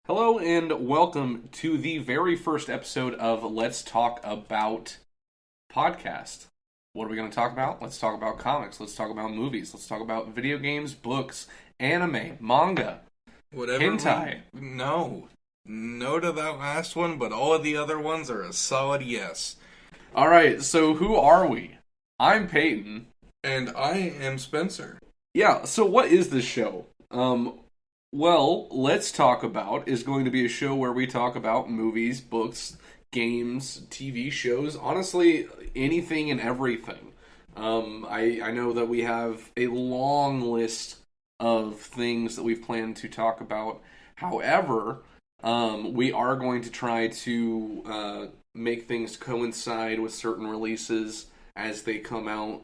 Hello and welcome to the very first episode of Let's Talk About podcast. What are we going to talk about? Let's talk about comics. Let's talk about movies. Let's talk about video games, books, anime, manga, hentai. No to that last one, but all of the other ones are a solid yes. All right, so who are we? I'm Peyton. And I am Spencer. Yeah, so what is this show? Well, Let's Talk About is going to be a show where we talk about movies, books, games, TV shows, honestly, anything and everything. I know that we have a long list of things that we've planned to talk about. However, we are going to try to make things coincide with certain releases as they come out,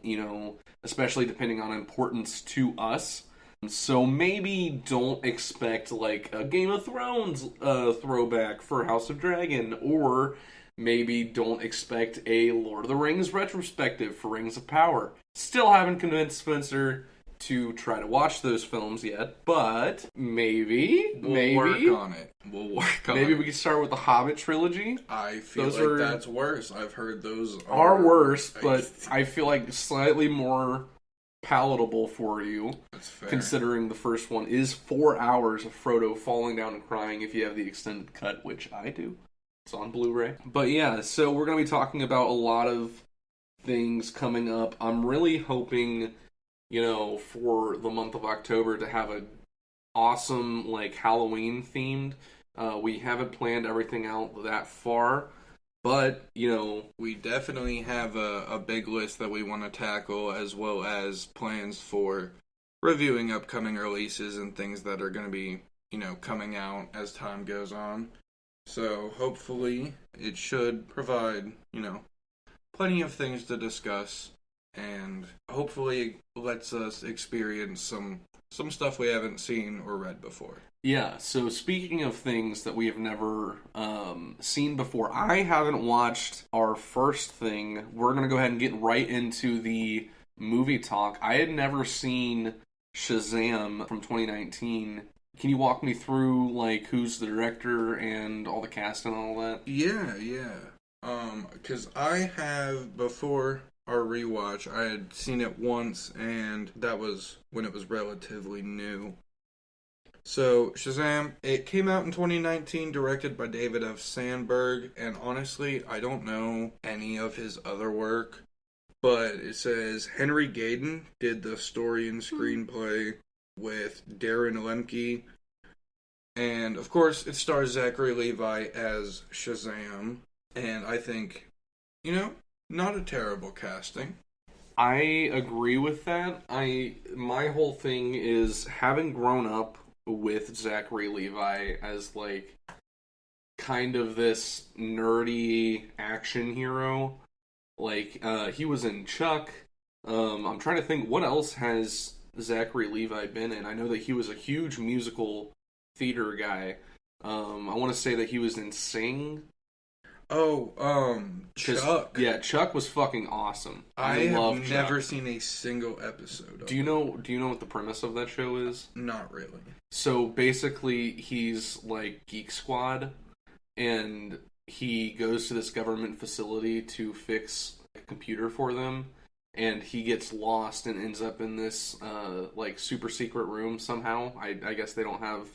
especially depending on importance to us. So maybe don't expect like a Game of Thrones throwback for House of Dragon, or maybe don't expect a Lord of the Rings retrospective for Rings of Power. Still haven't convinced Spencer to try to watch those films yet, but maybe We'll work on it. Maybe we could start with the Hobbit trilogy. I feel like that's worse. I've heard those are worse, but I feel like slightly more palatable for you. That's fair. Considering the first one is 4 hours of Frodo falling down and crying if you have the extended cut, which I do. It's on Blu-ray. But yeah, so we're going to be talking about a lot of things coming up. I'm really hoping, for the month of October to have an awesome, Halloween themed. We haven't planned everything out that far. But, we definitely have a big list that we want to tackle, as well as plans for reviewing upcoming releases and things that are going to be, coming out as time goes on. So, hopefully, it should provide, plenty of things to discuss, and hopefully lets us experience some stuff we haven't seen or read before. Yeah, so speaking of things that we have never seen before, I haven't watched our first thing. We're going to go ahead and get right into the movie talk. I had never seen SHAZAM from 2019. Can you walk me through, who's the director and all the cast and all that? Yeah. Because I have, before our rewatch, I had seen it once, and that was when it was relatively new. So, SHAZAM, it came out in 2019, directed by David F. Sandberg, and honestly, I don't know any of his other work, but it says Henry Gayden did the story and screenplay with Darren Lemke, and of course, it stars Zachary Levi as SHAZAM, and I think, not a terrible casting. I agree with that. My whole thing is, having grown up with Zachary Levi as kind of this nerdy action hero. He was in Chuck. I'm trying to think, what else has Zachary Levi been in? I know that he was a huge musical theater guy. I want to say that he was in Sing. Chuck. Yeah, Chuck was fucking awesome. I love have never seen a single episode of Do you know what the premise of that show is? Not really. So basically, he's Geek Squad, and he goes to this government facility to fix a computer for them, and he gets lost and ends up in this super secret room somehow. I guess they don't have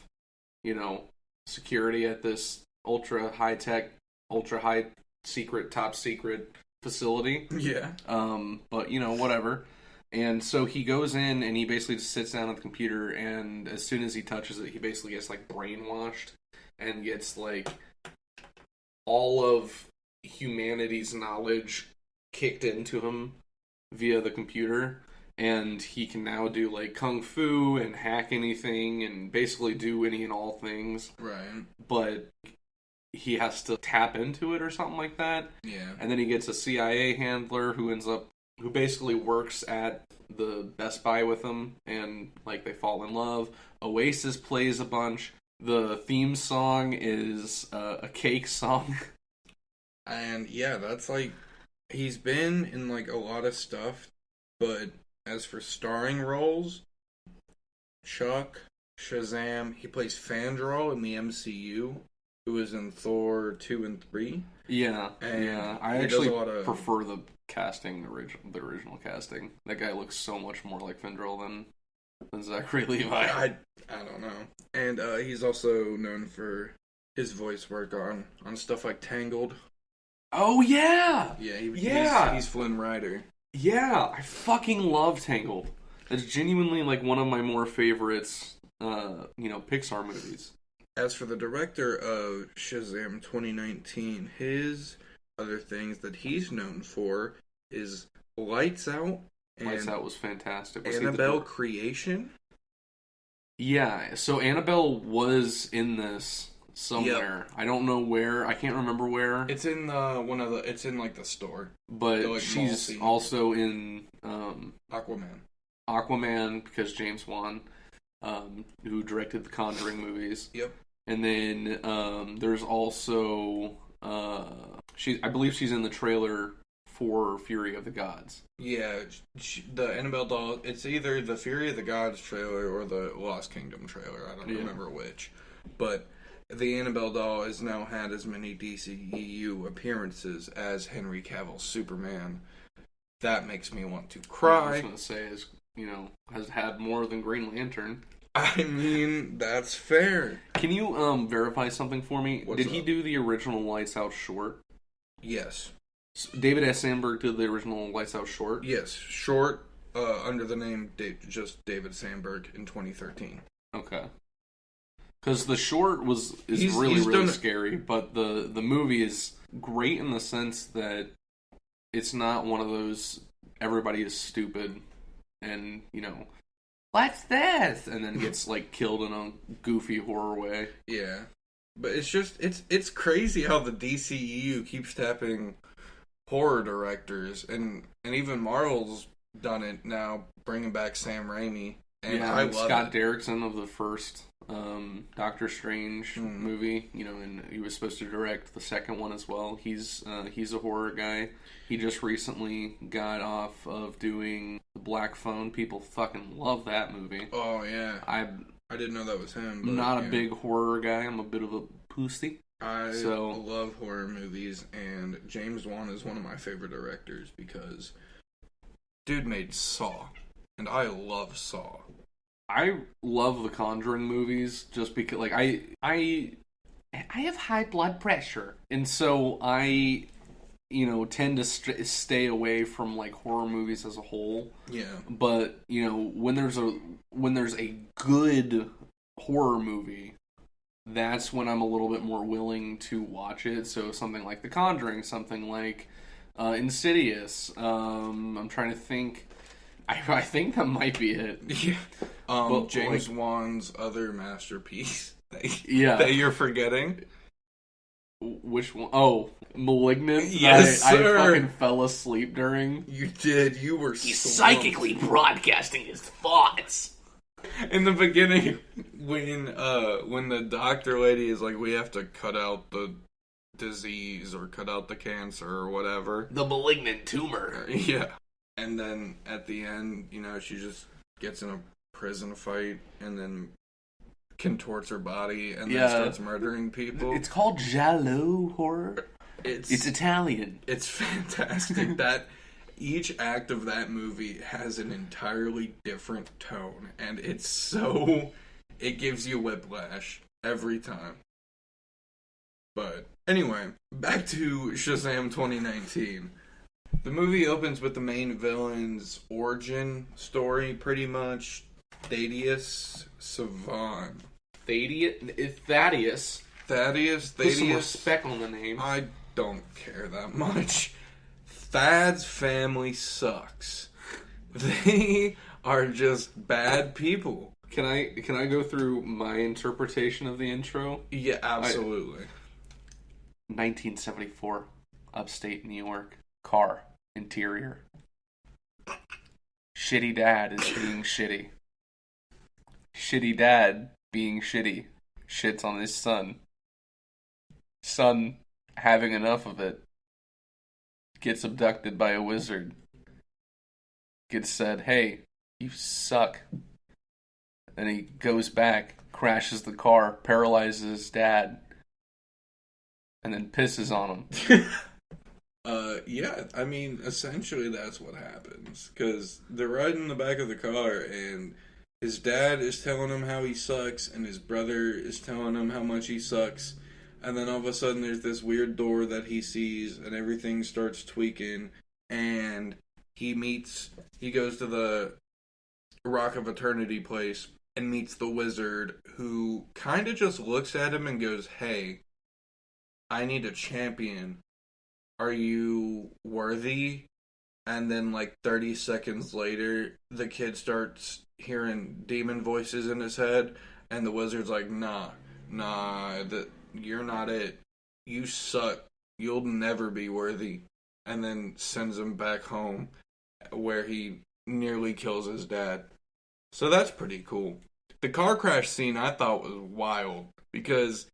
security at this ultra high tech, ultra high secret, top secret facility. Yeah. But whatever. And so he goes in and he basically just sits down at the computer, and as soon as he touches it, he basically gets brainwashed and gets all of humanity's knowledge kicked into him via the computer, and he can now do kung fu and hack anything and basically do any and all things. Right. But he has to tap into it or something like that. Yeah. And then he gets a CIA handler who basically works at the Best Buy with him, and they fall in love. Oasis plays a bunch. The theme song is a Cake song. And yeah, that's he's been in a lot of stuff, but as for starring roles, Chuck, Shazam. He plays Fandral in the MCU, who was in Thor 2 and 3. Yeah, And yeah. I he actually does a lot of... prefer the casting, the original casting. That guy looks so much more like Findrel than Zachary Levi. I don't know. And he's also known for his voice work on stuff like Tangled. Oh yeah, Yeah, he's Flynn Rider. Yeah, I fucking love Tangled. It's genuinely like one of my more favorites, Pixar movies. As for the director of Shazam 2019, his other things that he's known for is Lights Out. And Lights Out was fantastic. Annabelle Creation. Yeah, so Annabelle was in this somewhere. Yep. I don't know where. I can't remember where. It's in It's in like the store. But she's also in Aquaman because James Wan, who directed the Conjuring movies. Yep. And then there's also I believe she's in the trailer for Fury of the Gods. Yeah, the Annabelle doll. It's either the Fury of the Gods trailer or the Lost Kingdom trailer. I don't remember which, but the Annabelle doll has now had as many DCEU appearances as Henry Cavill's Superman. That makes me want to cry. I was going to say has had more than Green Lantern. I mean, that's fair. Can you verify something for me? What's Did up? He do the original Lights Out short? Yes. David S. Sandberg did the original Lights Out short? Yes, short, under the name just David Sandberg in 2013. Okay. Because the short is really scary, but the movie is great in the sense that it's not one of those everybody is stupid and, what's this? And then gets, killed in a goofy horror way. Yeah. But it's just, it's crazy how the DCEU keeps tapping horror directors, and even Marvel's done it now, bringing back Sam Raimi. And I love Scott Derrickson of the first Doctor Strange movie, and he was supposed to direct the second one as well. He's a horror guy. He just recently got off of doing The Black Phone. People fucking love that movie. Oh yeah, I didn't know that was him. But, not a big horror guy. I'm a bit of a pussy. I love horror movies, and James Wan is one of my favorite directors because dude made Saw, and I love Saw. I love the Conjuring movies just because, I have high blood pressure, and so I, tend to stay away from horror movies as a whole. Yeah. But when there's a good horror movie, that's when I'm a little bit more willing to watch it. So something like The Conjuring, something like Insidious. I'm trying to think. I think that might be it. Yeah. James Wan's other masterpiece that you're forgetting. Which one? Oh, Malignant? Yes, sir. I fucking fell asleep during. You did. You were He's psychically broadcasting his thoughts. In the beginning, when the doctor lady is like, we have to cut out the disease or cut out the cancer or whatever. The malignant tumor. Yeah. And then at the end, she just gets in a prison fight and then contorts her body and then starts murdering people. It's called giallo horror. It's Italian. It's fantastic that each act of that movie has an entirely different tone, and it gives you whiplash every time. But anyway, back to Shazam 2019. The movie opens with the main villain's origin story, pretty much. Thaddeus Savan. Thaddeus. Put some respect on the name. I don't care that much. Thad's family sucks. They are just bad people. Can I go through my interpretation of the intro? Yeah, absolutely. 1974, upstate New York. Car. Interior. Shitty dad is being shitty. Shitty dad being shitty. Shits on his son. Son having enough of it. Gets abducted by a wizard. Gets said, hey, you suck. Then he goes back, crashes the car, paralyzes his dad, and then pisses on him. Yeah, I mean, essentially that's what happens. Because they're riding in the back of the car, and his dad is telling him how he sucks, and his brother is telling him how much he sucks. And then all of a sudden, there's this weird door that he sees, and everything starts tweaking. And he goes to the Rock of Eternity place and meets the wizard, who kind of just looks at him and goes, "Hey, I need a champion. Are you worthy?" And then, like, 30 seconds later, the kid starts hearing demon voices in his head, and the wizard's like, nah, you're not it. You suck. You'll never be worthy. And then sends him back home, where he nearly kills his dad. So that's pretty cool. The car crash scene I thought was wild, because,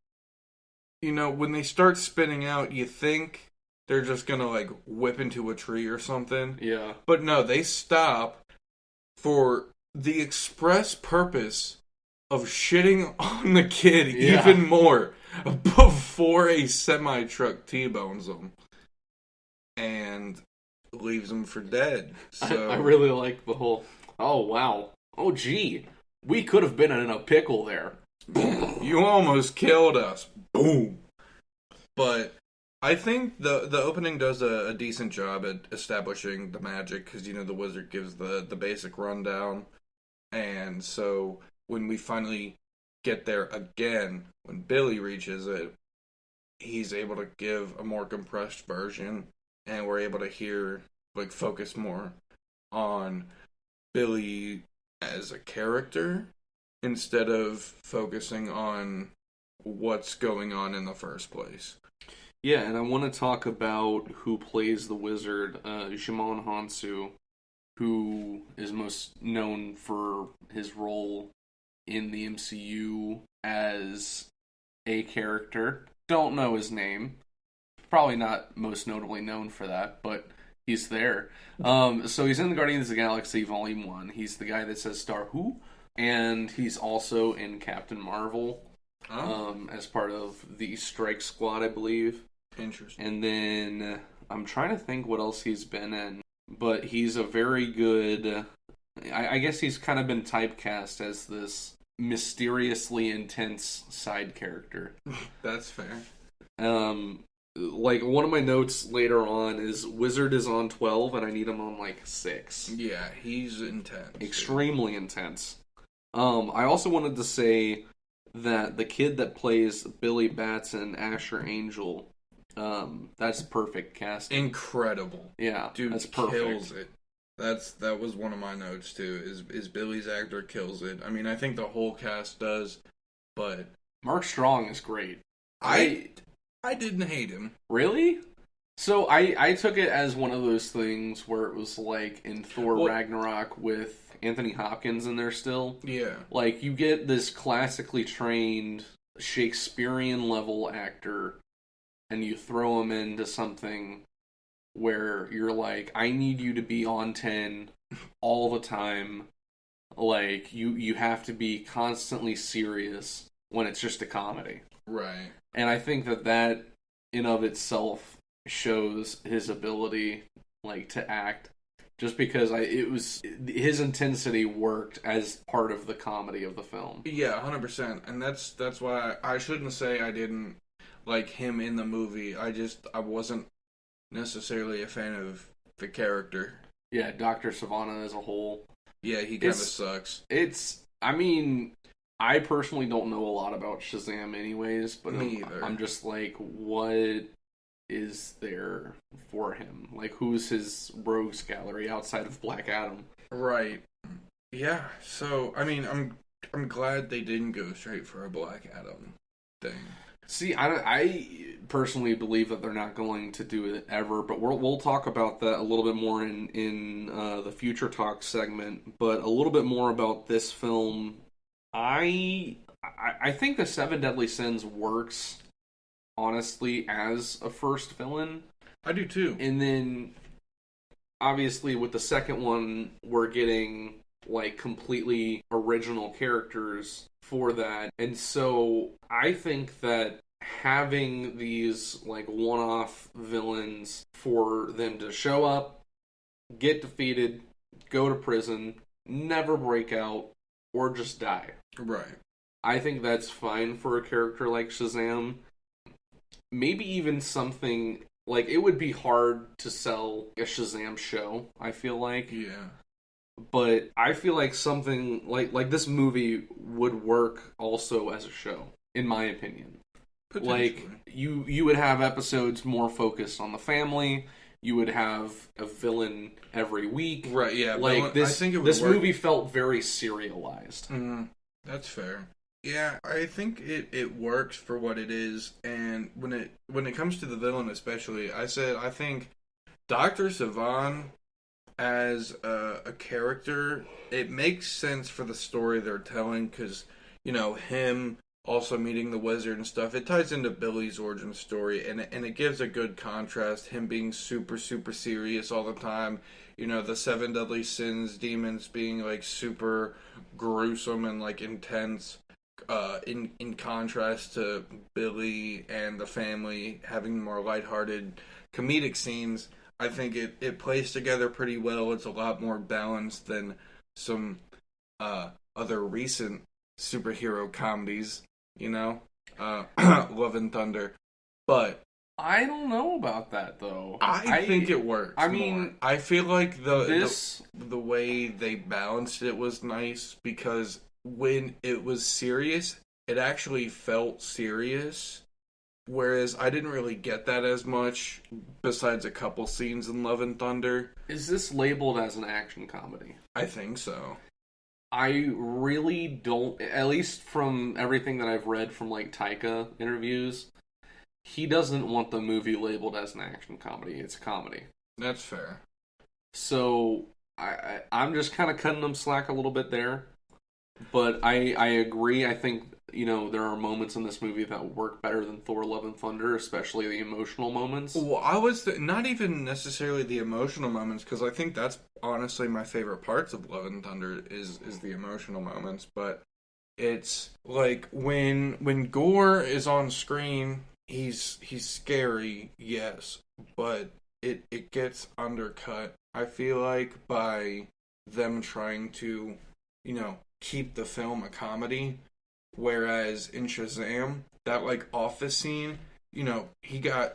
when they start spinning out, you think they're just gonna, like, whip into a tree or something. Yeah. But no, they stop for the express purpose of shitting on the kid even more before a semi-truck T-bones him and leaves him for dead. So I really like the whole, oh, wow. Oh, gee. We could have been in a pickle there. You almost killed us. Boom. But I think the opening does a decent job at establishing the magic, because, the wizard gives the basic rundown. And so when we finally get there again, when Billy reaches it, he's able to give a more compressed version, and we're able to focus more on Billy as a character instead of focusing on what's going on in the first place. Yeah, and I want to talk about who plays the wizard, Jimon Hansu, who is most known for his role in the MCU as a character. Don't know his name. Probably not most notably known for that, but he's there. So he's in the Guardians of the Galaxy Volume 1. He's the guy that says Star Who, and he's also in Captain Marvel as part of the Strike Squad, I believe. Interesting. And then I'm trying to think what else he's been in, but he's a very good... I guess he's kind of been typecast as this mysteriously intense side character. That's fair. Like, one of my notes later on is Wizard is on 12 and I need him on, 6. Yeah, he's intense. Extremely intense. I also wanted to say that the kid that plays Billy Batson, Asher Angel, that's perfect casting. Incredible. Yeah, dude, that's perfect. Kills it. That was one of my notes too. Is Billy's actor kills it. I mean, I think the whole cast does, but Mark Strong is great. I didn't hate him. Really? So I took it as one of those things where it was like in Thor Ragnarok with Anthony Hopkins in there still. Yeah. Like, you get this classically trained Shakespearean level actor and you throw him into something where you're like, I need you to be on 10 all the time. Like, you have to be constantly serious when it's just a comedy. Right. And I think that in of itself shows his ability, to act. Just because his intensity worked as part of the comedy of the film. Yeah, 100%. And that's why I shouldn't say I didn't like him in the movie. I wasn't necessarily a fan of the character. Yeah, Dr. Savannah as a whole. Yeah, he kind of sucks. I personally don't know a lot about Shazam anyways, but Me either. I'm just like, what is there for him? Like, who's his rogues gallery outside of Black Adam? Right. Yeah, so, I mean, I'm glad they didn't go straight for a Black Adam thing. See, I personally believe that they're not going to do it ever, but we'll talk about that a little bit more in the Future Talk segment, but a little bit more about this film. I think the Seven Deadly Sins works, honestly, as a first villain. I do too. And then, obviously, with the second one, we're getting like completely original characters for that. And so I think that having these like one-off villains for them to show up, get defeated, go to prison, never break out, or just die. Right. I think that's fine for a character like Shazam. Maybe even something like it would be hard to sell a Shazam show, I feel like. Yeah. But I feel like something like this movie would work also as a show, in my opinion. Like you would have episodes more focused on the family. You would have a villain every week. Right, yeah. Like this, I think it would this work. movie felt very serialized. That's fair. Yeah, I think it works for what it is, and when it comes to the villain especially, I think Dr. Savan as a character, it makes sense for the story they're telling, because, you know, him also meeting the wizard and stuff, it ties into Billy's origin story, and it gives a good contrast, him being super, super serious all the time, you know, the 7 deadly sins, demons being, like, super gruesome and, like, intense, in contrast to Billy and the family having more lighthearted comedic scenes. I think it plays together pretty well. It's a lot more balanced than some other recent superhero comedies, you know? Love and Thunder. But I don't know about that though. I think it works. I mean, more. I feel like the way they balanced it was nice, because when it was serious, it actually felt serious. Whereas I didn't really get that as much, besides a couple scenes in Love and Thunder. Is this labeled as an action comedy? I think so. I really don't, at least from everything that I've read from like Taika interviews, he doesn't want the movie labeled as an action comedy. It's a comedy. That's fair. So I'm just kind of cutting them slack a little bit there. But I agree. I think, you know, there are moments in this movie that work better than Thor: Love and Thunder, especially the emotional moments. Well, I was not even necessarily the emotional moments, because I think that's honestly my favorite parts of Love and Thunder is the emotional moments. But it's like when Gore is on screen, he's scary, yes, but it gets undercut, I feel like, by them trying to, you know, keep the film a comedy. Whereas in Shazam, that like office scene, you know,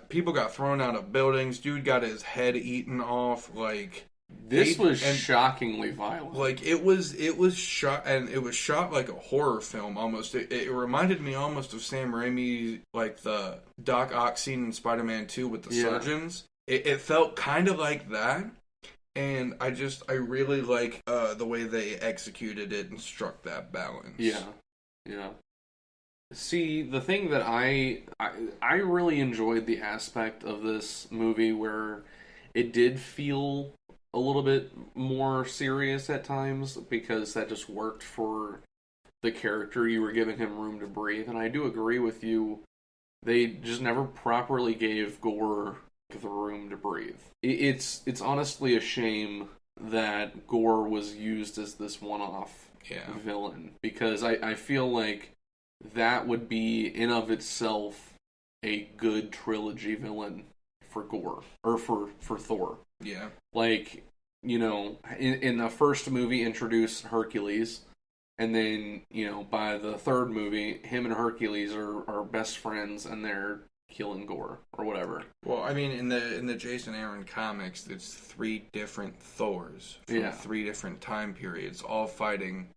people got thrown out of buildings, dude got his head eaten off, like this was shockingly violent. Like it was shot, and it was shot like a horror film almost. It reminded me almost of Sam Raimi, like the Doc Ock scene in Spider-Man 2 with the surgeons. It felt kind of like that. And I really like the way they executed it and struck that balance. Yeah. See, the thing that I really enjoyed the aspect of this movie where it did feel a little bit more serious at times, because that just worked for the character. You were giving him room to breathe, and I do agree with you. They just never properly gave Gore the room to breathe. It's honestly a shame that Gore was used as this one-off villain, because I feel like that would be in of itself a good trilogy villain for Gore, or for Thor. Yeah. Like, you know, in the first movie introduce Hercules, and then, you know, by the third movie, him and Hercules are best friends, and they're killing Gore or whatever. Well, I mean, in the Jason Aaron comics, it's 3 different Thors from 3 different time periods, all fighting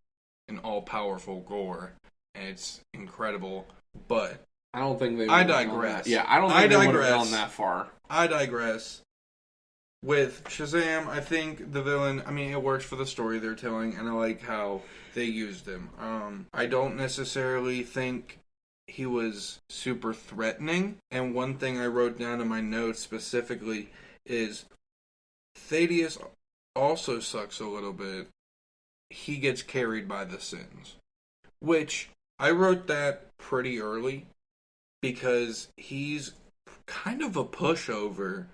an all-powerful Gore, and it's incredible. But I don't think they. I digress. Yeah, I don't think they would have gone that far. I digress. With Shazam, I think the villain, I mean, it works for the story they're telling, and I like how they used him. I don't necessarily think he was super threatening, and one thing I wrote down in my notes specifically is Thaddeus also sucks a little bit. He gets carried by the sins, which I wrote that pretty early, because he's kind of a pushover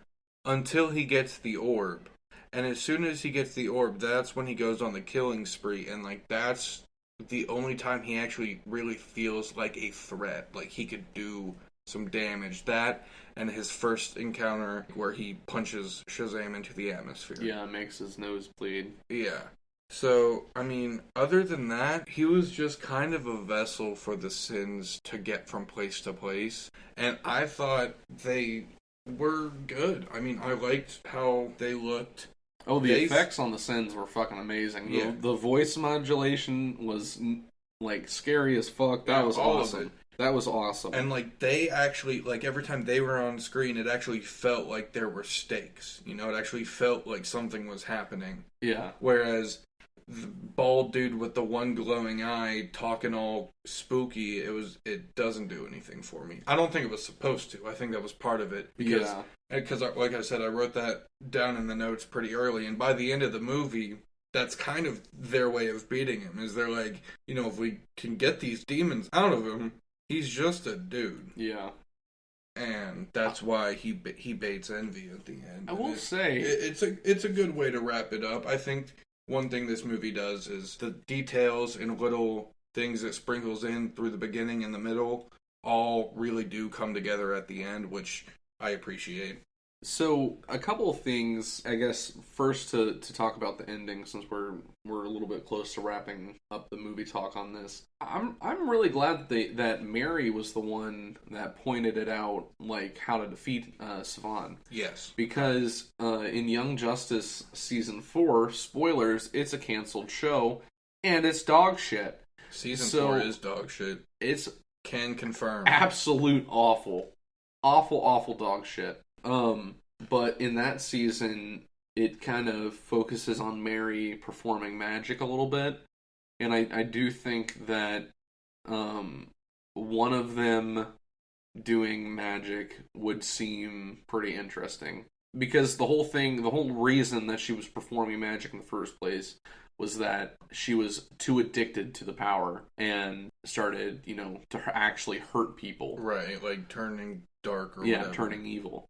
until he gets the orb. And as soon as he gets the orb, that's when he goes on the killing spree, and like that's the only time he actually really feels like a threat. Like he could do some damage. That and his first encounter where he punches Shazam into the atmosphere. Yeah, it makes his nose bleed. Yeah. So, I mean, other than that, he was just kind of a vessel for the Sins to get from place to place. And I thought they were good. I mean, I liked how they looked. Oh, the effects on the Sins were fucking amazing. Yeah. The voice modulation was, like, scary as fuck. That was awesome. That was awesome. And, like, they actually, like, every time they were on screen, it actually felt like there were stakes. You know, it actually felt like something was happening. Yeah. Whereas the bald dude with the one glowing eye talking all spooky, it doesn't do anything for me. I don't think it was supposed to. I think that was part of it. Because, like I said, I wrote that down in the notes pretty early, and by the end of the movie, that's kind of their way of beating him, is they're like, you know, if we can get these demons out of him, he's just a dude. Yeah. And that's why he baits Envy at the end. I will say... It's a good way to wrap it up. I think one thing this movie does is the details and little things it sprinkles in through the beginning and the middle all really do come together at the end, which I appreciate. So, a couple of things, I guess, first to talk about the ending, since we're a little bit close to wrapping up the movie talk on this. I'm really glad that Mary was the one that pointed it out, like, how to defeat Savan. Yes. Because in Young Justice Season 4, spoilers, it's a canceled show, and it's dog shit. Season 4 is dog shit. It's... Can confirm. Absolute awful. Awful dog shit. But in that season, it kind of focuses on Mary performing magic a little bit. And I do think that one of them doing magic would seem pretty interesting. Because the whole reason that she was performing magic in the first place was that she was too addicted to the power and started, you know, to actually hurt people. Right, like turning dark or whatever. Yeah, turning evil.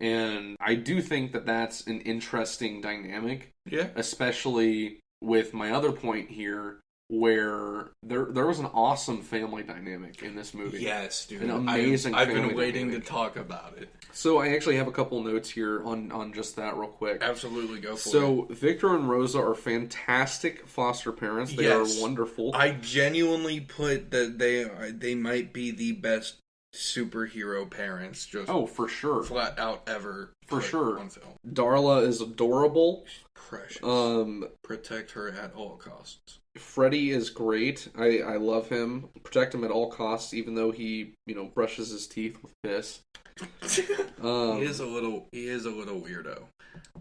And I do think that that's an interesting dynamic. Yeah. Especially with my other point here, where there was an awesome family dynamic in this movie. Yes, dude. An amazing I've family been waiting dynamic. to talk about it. So I actually have a couple notes here on just that real quick. Absolutely, go for it. So Victor and Rosa are fantastic foster parents. They are wonderful. I genuinely put that they might be the best superhero parents, just for sure, flat out ever, for sure. On film. Darla is adorable, precious. Protect her at all costs. Freddy is great. I love him. Protect him at all costs, even though he brushes his teeth with piss. He is a little weirdo.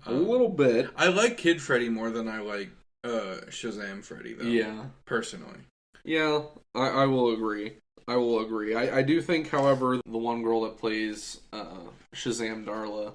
A little bit. I like Kid Freddy more than I like Shazam Freddy, though. Yeah, personally. Yeah, I will agree. I do think, however, the one girl that plays Shazam Darla,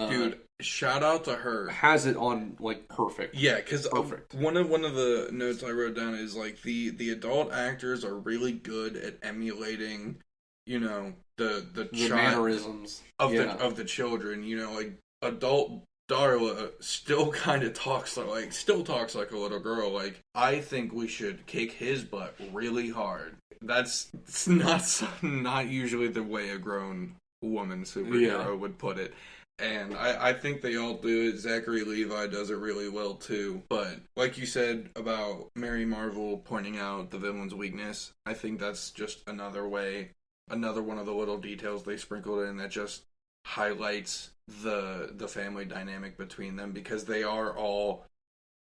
dude, shout out to her, has it on like perfect. Yeah, because perfect. One of the notes I wrote down is like the adult actors are really good at emulating, you know, the mannerisms of the children. You know, like adult Darla still kind of talks like a little girl. Like, I think we should kick his butt really hard. That's not usually the way a grown woman superhero would put it. And I think they all do it. Zachary Levi does it really well too. But like you said about Mary Marvel pointing out the villain's weakness, I think that's just another one of the little details they sprinkled in that just highlights the family dynamic between them, because they are all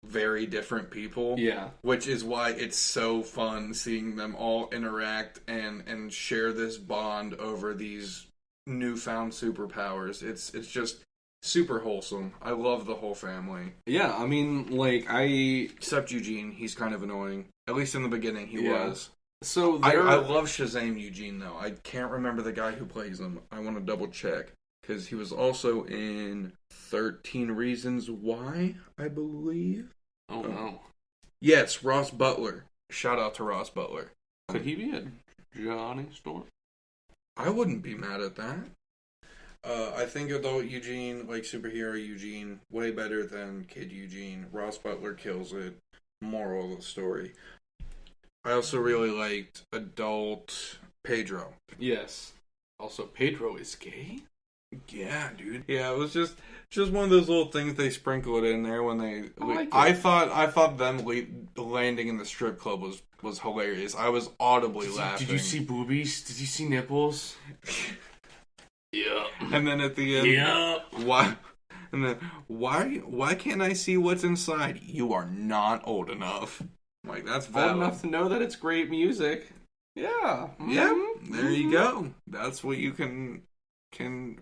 very different people. Yeah. Which is why it's so fun seeing them all interact and share this bond over these newfound superpowers. It's just super wholesome. I love the whole family. Yeah, I mean, like, except Eugene, he's kind of annoying. At least in the beginning he was. So I love Shazam Eugene, though. I can't remember the guy who plays him. I want to double check. Because he was also in 13 Reasons Why, I believe. Oh, no. Yes, Ross Butler. Shout out to Ross Butler. Could he be a Johnny Storm? I wouldn't be mad at that. I think adult Eugene, like superhero Eugene, way better than kid Eugene. Ross Butler kills it. Moral of the story. I also really liked adult Pedro. Yes. Also, Pedro is gay? Yeah, dude. Yeah, it was just one of those little things they sprinkled in there when they. I thought them landing in the strip club was hilarious. I was audibly laughing. Did you see boobies? Did you see nipples? Yeah. And then at the end, yeah. why? And then why can't I see what's inside? You are not old enough. Like, that's valid. Old enough to know that it's great music. Yeah. Mm-hmm. Yep. There you go. That's what you can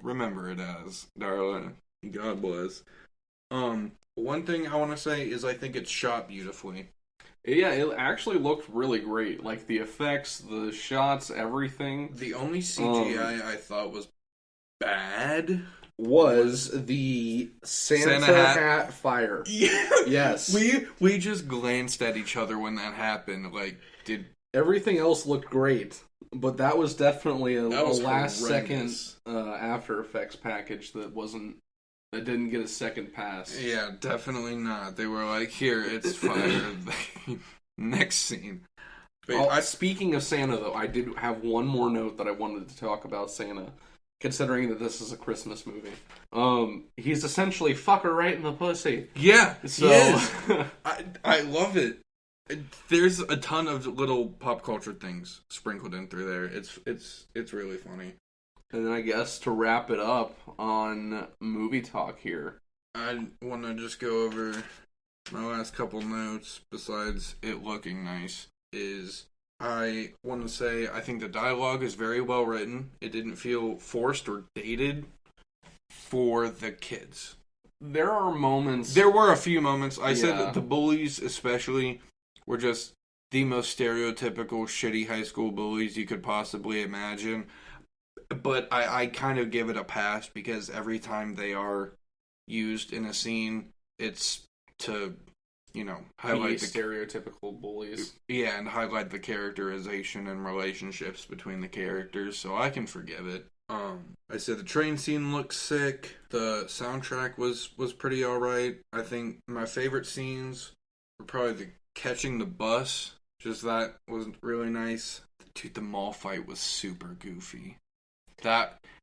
remember it as, darling. God bless. One thing I want to say is I think it's shot beautifully. Yeah, it actually looked really great. Like, the effects, the shots, everything. The only CGI I thought was bad was the Santa hat fire. Yeah. Yes. We just glanced at each other when that happened. Like, everything else looked great, but that was definitely a last second After Effects package that didn't get a second pass. Yeah, definitely not. They were like, here, it's fire. Next scene. Speaking of Santa, though, I did have one more note that I wanted to talk about Santa. Considering that this is a Christmas movie. He's essentially fucker right in the pussy. Yeah, so... he is. I love it. There's a ton of little pop culture things sprinkled in through there. It's really funny. And then I guess to wrap it up on movie talk here. I want to just go over my last couple notes, besides it looking nice, is... I want to say I think the dialogue is very well written. It didn't feel forced or dated for the kids. There are moments. There were a few moments. I said that the bullies especially were just the most stereotypical shitty high school bullies you could possibly imagine. But I kind of give it a pass because every time they are used in a scene, it's to... highlight the stereotypical bullies. Yeah, and highlight the characterization and relationships between the characters, so I can forgive it. I said the train scene looked sick. The soundtrack was pretty alright. I think my favorite scenes were probably the catching the bus. Just that was really nice. Dude, the mall fight was super goofy.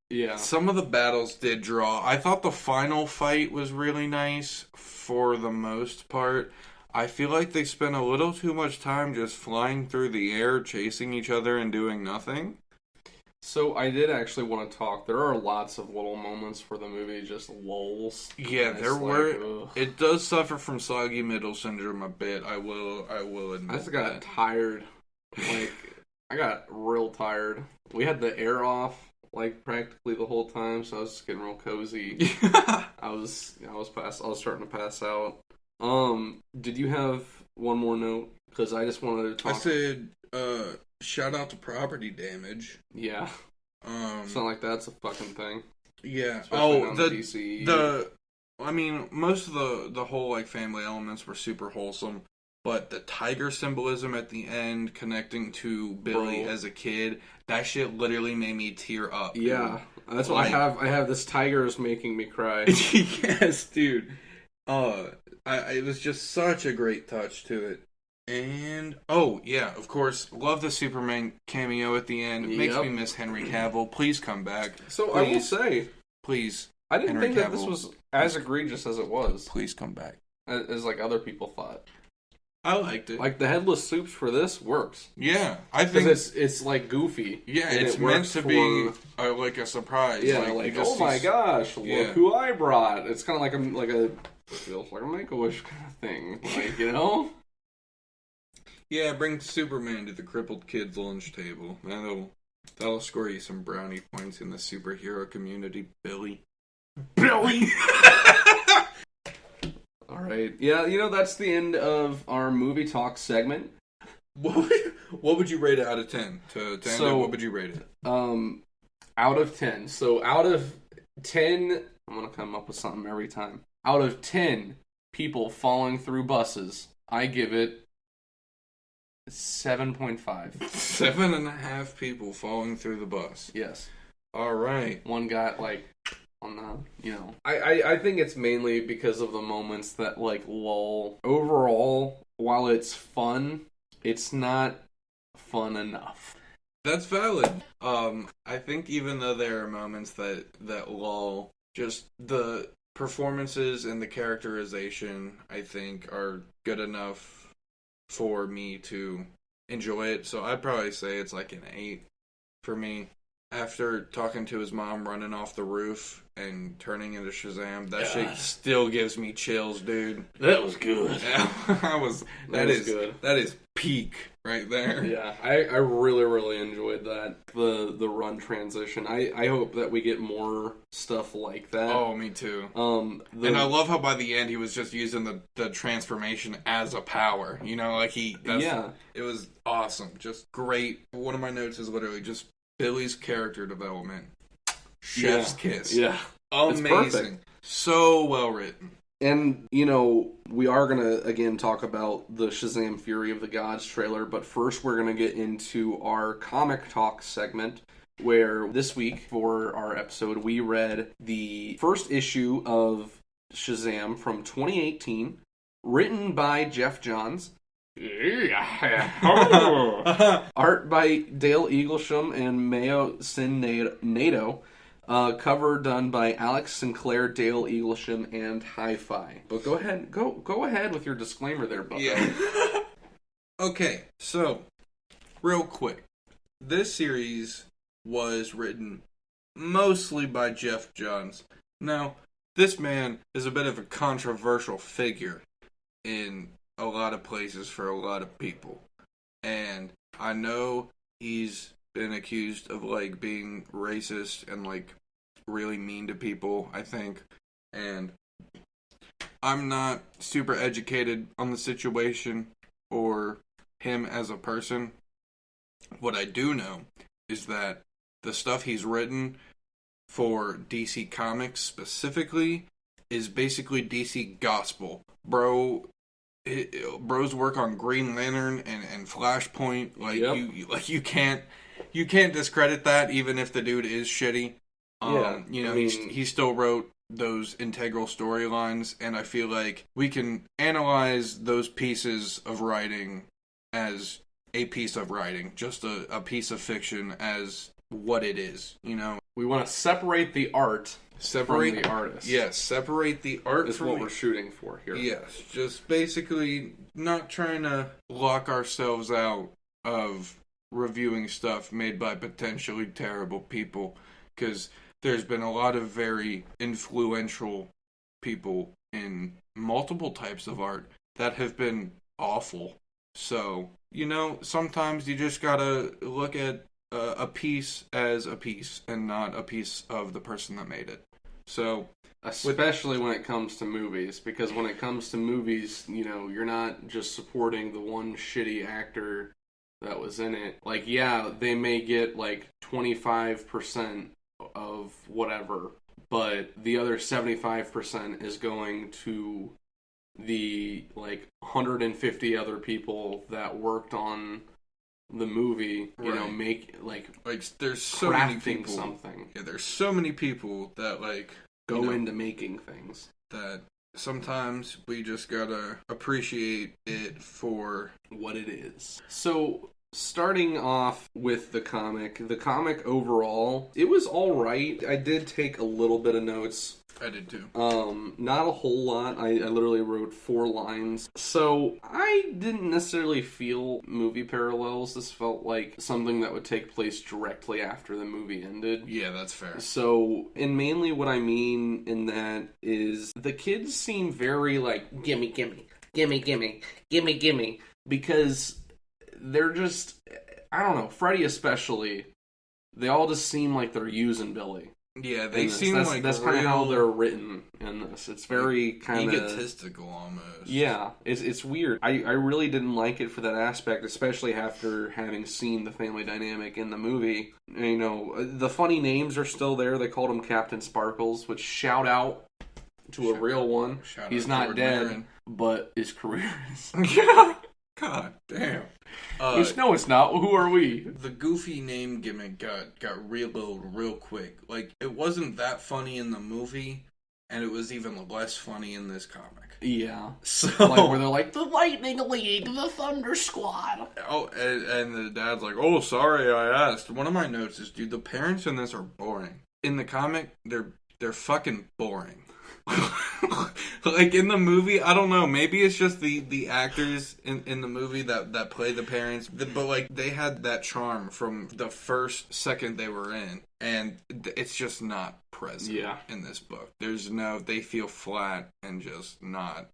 Yeah. Some of the battles did draw. I thought the final fight was really nice for the most part. I feel like they spent a little too much time just flying through the air, chasing each other and doing nothing. So I did actually want to talk. There are lots of little moments for the movie just lulls. Yeah, there were. It does suffer from soggy middle syndrome a bit. I will admit. I just got tired. I got real tired. We had the air off practically the whole time, so I was just getting real cozy. I was starting to pass out. Did you have one more note? Because I just wanted to talk. I said, shout out to property damage. Yeah. It's not like that's a fucking thing. Yeah. Especially most of the whole family elements were super wholesome. But the tiger symbolism at the end, connecting to Billy as a kid, that shit literally made me tear up. Dude. Yeah, that's what I have. I have this tiger is making me cry. Yes, dude. It was just such a great touch to it. And, of course, love the Superman cameo at the end. It makes me miss Henry Cavill. Please come back. So please. I will say, please, I didn't Henry think Cavill, that this was as egregious as it was. Please come back. As other people thought. I liked it. The headless soups for this works. Yeah, I think it's goofy. Yeah, it's meant to be a surprise. Yeah, oh my gosh, look who I brought. It's kind of it feels like a Make-A-Wish kind of thing, Yeah, bring Superman to the crippled kid's lunch table. That'll score you some brownie points in the superhero community, Billy. Billy. All right. Yeah, that's the end of our movie talk segment. What would you rate it out of 10? To 10, so, what would you rate it? Out of 10. So out of 10, I'm going to come up with something every time. Out of 10 people falling through buses, I give it 7.5. 7.5 people falling through the bus. Yes. All right. One got, on that, you know. I think it's mainly because of the moments that, like, lull. Overall, while it's fun, it's not fun enough. That's valid. I think even though there are moments that lull, just the performances and the characterization, I think, are good enough for me to enjoy it. So I'd probably say it's like an 8 for me. After talking to his mom running off the roof and turning into Shazam, that shit still gives me chills, dude. That was good. That is good. That is peak right there. Yeah, I really, really enjoyed that. The run transition. I hope that we get more stuff like that. Oh, me too. And I love how by the end he was just using the transformation as a power. You know, like it was awesome. Just great. One of my notes is literally just Billy's character development. Chef's kiss. Yeah. Amazing. So well written. And, you know, we are going to, again, talk about the Shazam Fury of the Gods trailer, but first we're going to get into our comic talk segment, where this week, for our episode, we read the first issue of Shazam from 2018, written by Jeff Johns. Art by Dale Eaglesham and Mayo Sin Nato. Cover done by Alex Sinclair, Dale Eaglesham, and Hi-Fi. But go ahead with your disclaimer there, Bucko. Yeah. Okay, so real quick, this series was written mostly by Jeff Johns. Now, this man is a bit of a controversial figure in a lot of places for a lot of people. And I know he's been accused of, like, being racist and, like, really mean to people, I think. And I'm not super educated on the situation or him as a person. What I do know is that the stuff he's written for DC Comics specifically is basically DC gospel. Bro's work on Green Lantern and Flashpoint, like you can't discredit that, even if the dude is shitty. He still wrote those integral storylines, and I feel like we can analyze those pieces of writing as a piece of writing, just a piece of fiction as what it is. You know, we want to separate the art. From the artist. Yes, separate the art is from what we're shooting for here. Yes, just basically not trying to lock ourselves out of reviewing stuff made by potentially terrible people, because there's been a lot of very influential people in multiple types of art that have been awful. So, you know, sometimes you just gotta look at a piece as a piece and not a piece of the person that made it. So, especially when it comes to movies, because when it comes to movies, you know, you're not just supporting the one shitty actor that was in it. Like, yeah, they may get like 25% of whatever, but the other 75% is going to the like 150 other people that worked on the movie, you know, make like there's so many people. Something. Yeah, there's so many people that like go into making things that sometimes we just gotta appreciate it for what it is. So, starting off with the comic overall, it was all right. I did take a little bit of notes. I did too. Not a whole lot. I literally wrote 4 lines. So I didn't necessarily feel movie parallels. This felt like something that would take place directly after the movie ended. Yeah, that's fair. So, and mainly what I mean in that is the kids seem very like, gimme, gimme, gimme, gimme, gimme, gimme, because they're just, I don't know, Freddy especially, they all just seem like they're using Billy. Yeah, they seem that's kind of how they're written in this. It's very kind of egotistical almost. Yeah, it's weird. I really didn't like it for that aspect, especially after having seen the family dynamic in the movie. You know, the funny names are still there. They called him Captain Sparkles, which shout out to a real one. He's not dead, but his career is. Yeah. God damn. Which, no, it's not. Who are we? The goofy name gimmick got real real quick. Like, it wasn't that funny in the movie, and it was even less funny in this comic. Yeah. So, Like, where they're like, the Lightning League, the Thunder Squad. oh, and the dad's like, oh, sorry, I asked. One of my notes is, dude, the parents in this are boring. In the comic, they're fucking boring. Like, in the movie, I don't know, maybe it's just the actors in the movie that play the parents, but like, they had that charm from the first second they were in, and it's just not present in this book. They feel flat and just not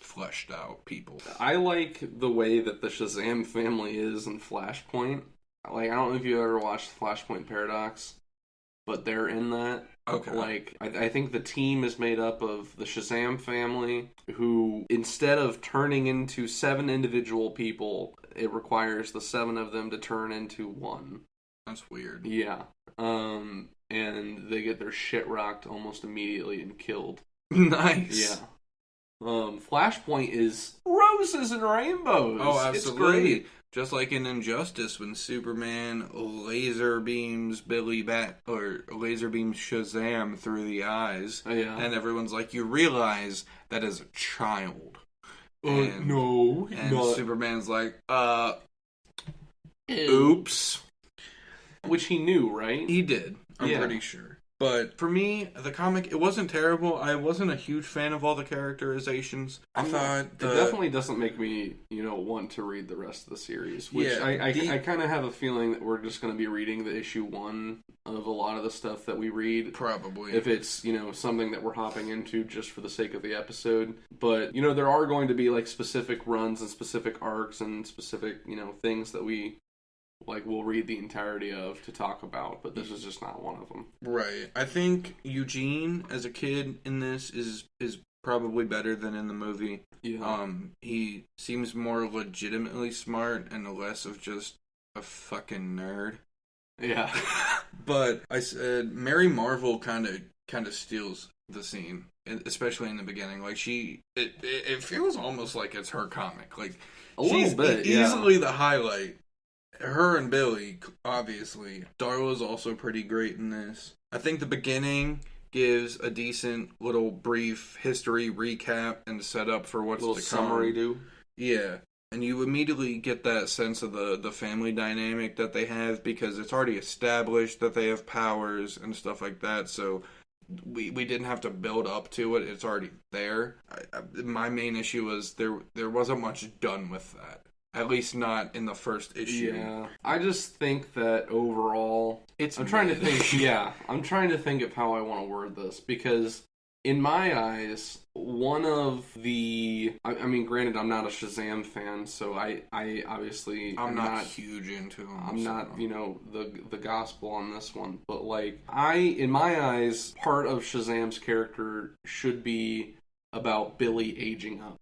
fleshed out people. I like the way that the Shazam family is in Flashpoint. Like, I don't know if you ever watched Flashpoint Paradox, but they're in that. Okay. Like, I think the team is made up of the Shazam family, who, instead of turning into 7 individual people, it requires the 7 of them to turn into one. That's weird. Yeah. And they get their shit rocked almost immediately and killed. Nice. Yeah. Flashpoint is roses and rainbows. Oh, absolutely. It's great. Just like in Injustice, when Superman laser beams laser beams Shazam through the eyes, and everyone's like, you realize that is a child. No. And Superman's like, oops. Which he knew, right? He did. I'm pretty sure. But for me, the comic, it wasn't terrible. I wasn't a huge fan of all the characterizations. I thought it definitely doesn't make me, want to read the rest of the series. Which I kind of have a feeling that we're just going to be reading the issue 1 of a lot of the stuff that we read. Probably. If it's, something that we're hopping into just for the sake of the episode. But, there are going to be, like, specific runs and specific arcs and specific, things that we'll read the entirety of to talk about, but this is just not one of them. Right. I think Eugene, as a kid in this, is probably better than in the movie. Yeah. He seems more legitimately smart and less of just a fucking nerd. Yeah. But I said Mary Marvel kind of steals the scene, especially in the beginning. Like, it feels almost like it's her comic. Like, a little bit, easily the highlight. Her and Billy, obviously. Darla's also pretty great in this. I think the beginning gives a decent little brief history recap and setup for what's to come. Summary, do. Yeah. And you immediately get that sense of the family dynamic that they have, because it's already established that they have powers and stuff like that, so we didn't have to build up to it. It's already there. My main issue was there wasn't much done with that. At least not in the first issue. Yeah. I just think that overall, I'm trying to think of how I want to word this, because in my eyes, one of the... I mean, granted, I'm not a Shazam fan, so I obviously... I'm not huge into him. I'm not, the gospel on this one. But, in my eyes, part of Shazam's character should be about Billy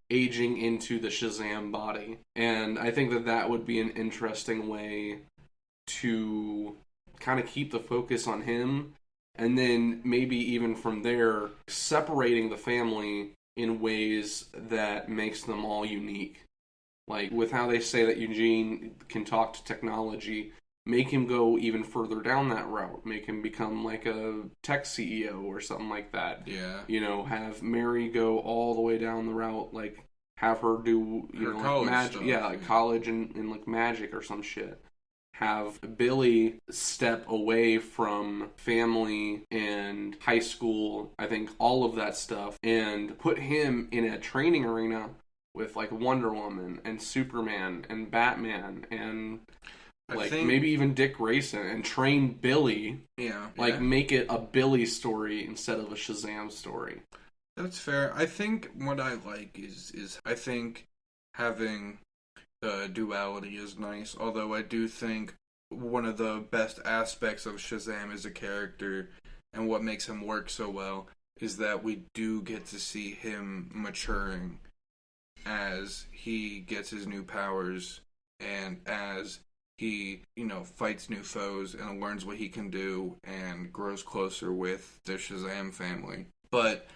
aging into the Shazam body. And I think that would be an interesting way to kind of keep the focus on him, and then maybe even from there, separating the family in ways that makes them all unique. Like, with how they say that Eugene can talk to technology, make him go even further down that route. Make him become like a tech CEO or something like that. Yeah. Have Mary go all the way down the route, like, have her do, college magic. Stuff, yeah, like college and like magic or some shit. Have Billy step away from family and high school, I think all of that stuff, and put him in a training arena with, like, Wonder Woman and Superman and Batman and... maybe even Dick Grayson, and train Billy. Make it a Billy story instead of a Shazam story. That's fair. I think what I like is I think having the duality is nice. Although I do think one of the best aspects of Shazam as a character, and what makes him work so well, is that we do get to see him maturing as he gets his new powers, and as he, fights new foes and learns what he can do and grows closer with the Shazam family. But